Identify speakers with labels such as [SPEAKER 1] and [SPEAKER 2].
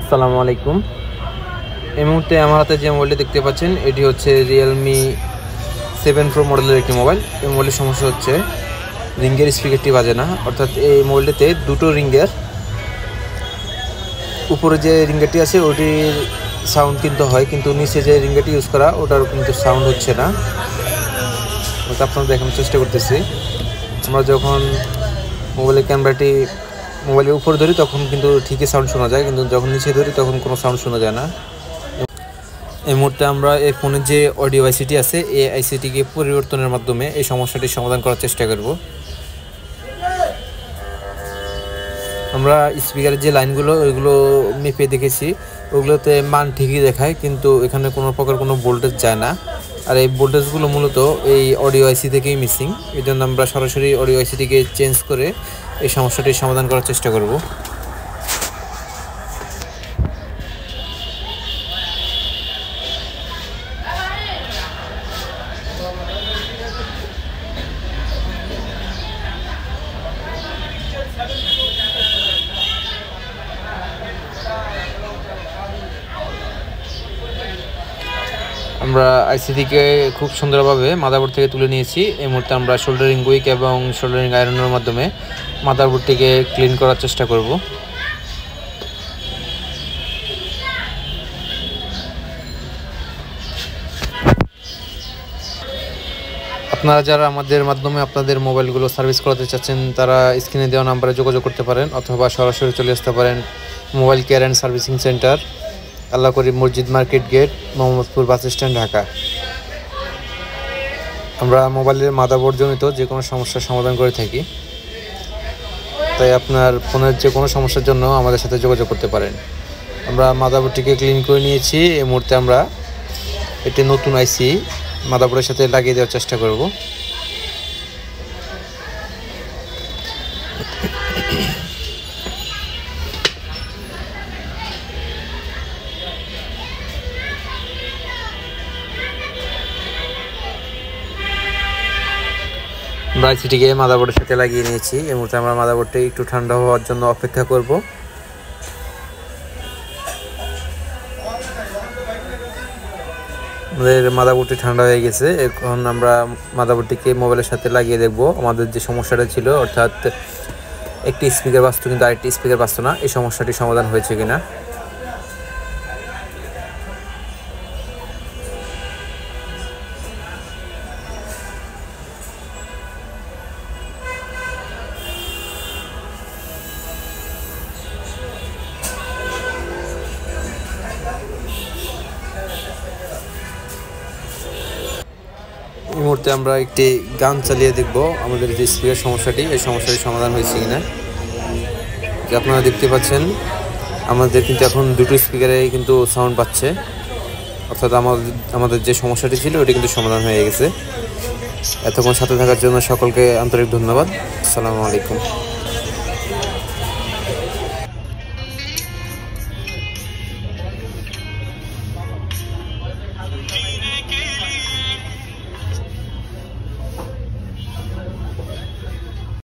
[SPEAKER 1] আসসালামু আলাইকুম। এই মুহূর্তে আমার হাতে যে মোবাইলটি দেখতে পাচ্ছেন এটি হচ্ছে রিয়েলমি 7 Pro মডেলের একটি মোবাইল। এই মোবাইলের সমস্যা হচ্ছে রিঙ্গের স্পিকারটি বাজে না, অর্থাৎ এই মোবাইলটিতে দুটো রিঙ্গের উপরে যে রিঙ্গারটি আছে ওটির সাউন্ড কিন্তু হয়, কিন্তু নিচে যে রিঙ্গারটি ইউজ করা ওটার কিন্তু সাউন্ড হচ্ছে না। ওটা আপনাদের দেখানোর চেষ্টা করতেছি। আমরা যখন মোবাইলের ক্যামেরাটি মোবাইলের উপরে ধরি তখন কিন্তু ঠিকই সাউন্ড শোনা যায়, কিন্তু যখন নিচে ধরি তখন কোনো সাউন্ড শোনা যায় না। এই মুহূর্তে আমরা এই ফোনের যে অডিও আইসিটি আছে এই আইসিটিকে পরিবর্তনের মাধ্যমে এই সমস্যাটির সমাধান করার চেষ্টা করব। আমরা স্পিকারের যে লাইনগুলো ওইগুলো মেপে দেখেছি, ওগুলোতে মান ঠিকই দেখায়, কিন্তু এখানে কোনো প্রকার কোনো ভোল্টেজ যায় না। আর এই ভোল্টেজগুলো মূলত এই অডিও আইসি থেকেই মিসিং। এই জন্য আমরা সরাসরি অডিও আইসিটিকে চেঞ্জ করে এই সমস্যাটির সমাধান করার চেষ্টা করব। আমরা আইসিটিকে খুব সুন্দরভাবে মাদারবোর্ড থেকে তুলে নিয়েছি। এই মুহূর্তে আমরা শোল্ডারিং উইক এবং শোল্ডারিং আয়রনের মাধ্যমে মাদারবোর্ডটিকে ক্লিন করার চেষ্টা করব। আপনারা যারা আমাদের মাধ্যমে আপনাদের মোবাইলগুলো সার্ভিস করাতে চাচ্ছেন তারা স্ক্রিনে দেওয়া নাম্বারে যোগাযোগ করতে পারেন, অথবা সরাসরি চলে আসতে পারেন mobile care and servicing centre, Allah Karim মসজিদ market gate, Mohammadpur bus stand, Dhaka. আমরা মোবাইলের মাদারবোর্ড জনিত যে কোনো সমস্যার সমাধান করে থাকি, তাই আপনার ফোনের যে কোনো সমস্যার জন্য আমাদের সাথে যোগাযোগ করতে পারেন। আমরা মাদারবোর্ডটিকে ক্লিন করে নিয়েছি। এই মুহূর্তে আমরা একটি নতুন আইসি মাদারবোর্ডের সাথে লাগিয়ে দেওয়ার চেষ্টা করব। আমরা আইসিটিকে মাদারবোর্ডের সাথে লাগিয়ে নিয়েছি। এই মুহূর্তে আমরা মাদারবোর্ডটি একটু ঠান্ডা হওয়ার জন্য অপেক্ষা করব। আমাদের মাদারবোর্ডটি ঠান্ডা হয়ে গেছে। এখন আমরা মাদারবোর্ডটিকে মোবাইলের সাথে লাগিয়ে দেখব আমাদের যে সমস্যাটা ছিল, অর্থাৎ একটি স্পিকার বাজতো কিন্তু আরেকটি স্পিকার বাজতো না, এই সমস্যাটি সমাধান হয়েছে কিনা। এই মুহূর্তে আমরা একটি গান চালিয়ে দেখব আমাদের যে স্পিকার সমস্যাটি এই সমস্যাটির সমাধান হয়েছে কিনা। যে আপনারা দেখতে পাচ্ছেন আমাদের কিন্তু এখন দুটো স্পিকারে কিন্তু সাউন্ড পাচ্ছে, অর্থাৎ আমাদের যে সমস্যাটি ছিল ওটি কিন্তু সমাধান হয়ে গেছে। এতক্ষণ সাথে থাকার জন্য সকলকে আন্তরিক ধন্যবাদ। আসসালামু আলাইকুম।